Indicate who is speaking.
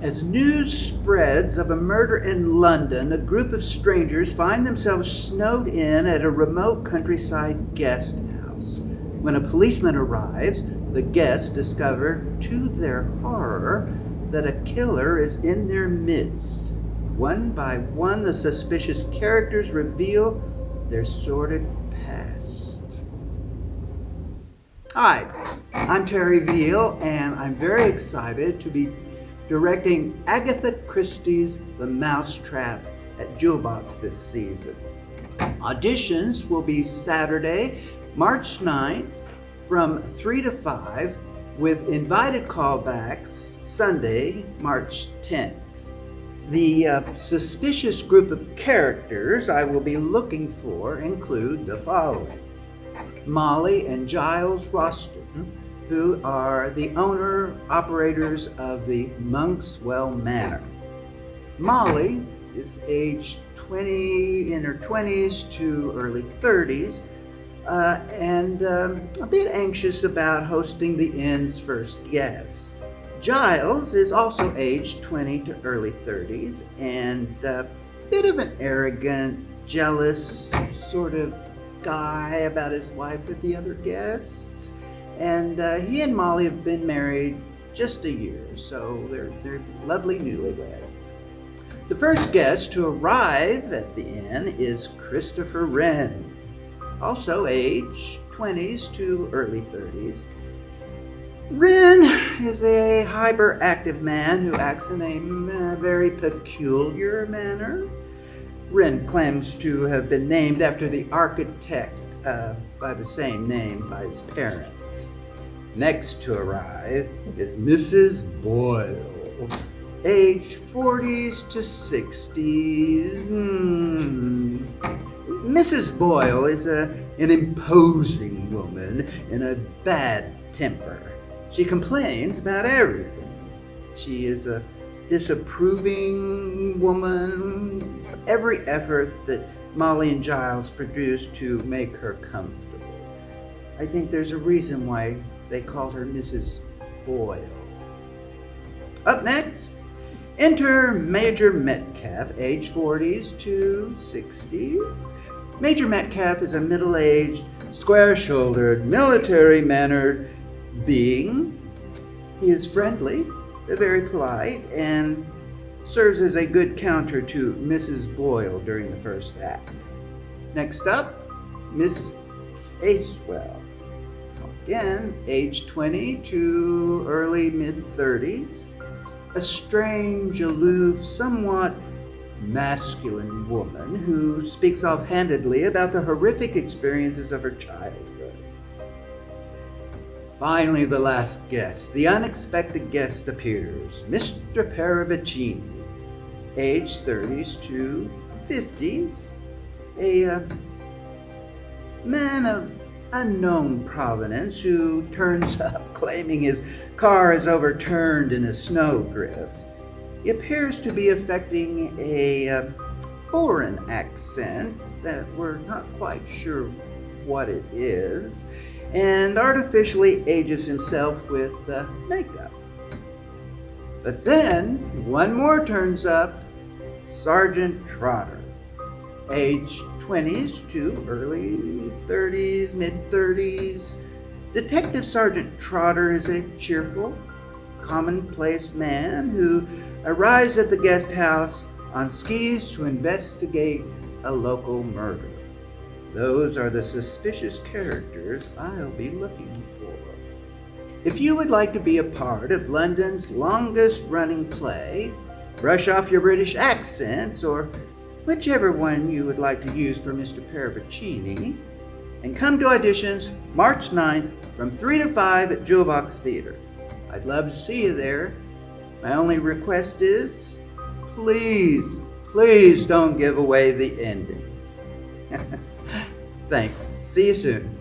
Speaker 1: As news spreads of a murder in London, a group of strangers find themselves snowed in at a remote countryside guest house. When a policeman arrives, the guests discover, to their horror, that a killer is in their midst. One by one, the suspicious characters reveal their sordid past. Hi, I'm Terry Veal, and I'm very excited to be directing Agatha Christie's The Mousetrap at Jewelbox this season. Auditions will be Saturday, March 9th from 3 to 5, with invited callbacks Sunday, March 10th. The suspicious group of characters I will be looking for include the following: Molly and Giles Roston, who are the owner-operators of the Monkswell Manor. Molly is aged 20, in her 20s to early 30s, and a bit anxious about hosting the inn's first guest. Giles is also aged 20 to early 30s, and a bit of an arrogant, jealous sort of guy about his wife with the other guests. And he and Molly have been married just a year, so they're lovely newlyweds. The first guest to arrive at the inn is Christopher Wren, also age 20s to early 30s. Wren is a hyperactive man who acts in a very peculiar manner. Wren claims to have been named after the architect by the same name by his parents. Next to arrive is Mrs. Boyle, age 40s to 60s. Mrs. Boyle is an imposing woman in a bad temper. She complains about everything. She is a disapproving woman. Every effort that Molly and Giles produce to make her comfortable. I think there's a reason why they called her Mrs. Boyle. Up next, enter Major Metcalf, age 40s to 60s. Major Metcalf is a middle-aged, square-shouldered, military-mannered being. He is friendly, very polite, and serves as a good counter to Mrs. Boyle during the first act. Next up, Miss Acewell. Again, age 20 to early mid-30s. A strange, aloof, somewhat masculine woman who speaks offhandedly about the horrific experiences of her childhood. Finally, the last guest, the unexpected guest appears, Mr. Paravicini, age 30s to 50s, a man of unknown provenance who turns up claiming his car is overturned in a snowdrift. He appears to be affecting a foreign accent that we're not quite sure what it is, and artificially ages himself with makeup. But then one more turns up, Sergeant Trotter, age 20s to early 30s, mid-30s. Detective Sergeant Trotter is a cheerful, commonplace man who arrives at the guest house on skis to investigate a local murder. Those are the suspicious characters I'll be looking for. If you would like to be a part of London's longest-running play, brush off your British accents, or whichever one you would like to use for Mr. Paravicini, and come to auditions March 9th from 3 to 5 at Jewelbox Theater. I'd love to see you there. My only request is, please don't give away the ending. Thanks. See you soon.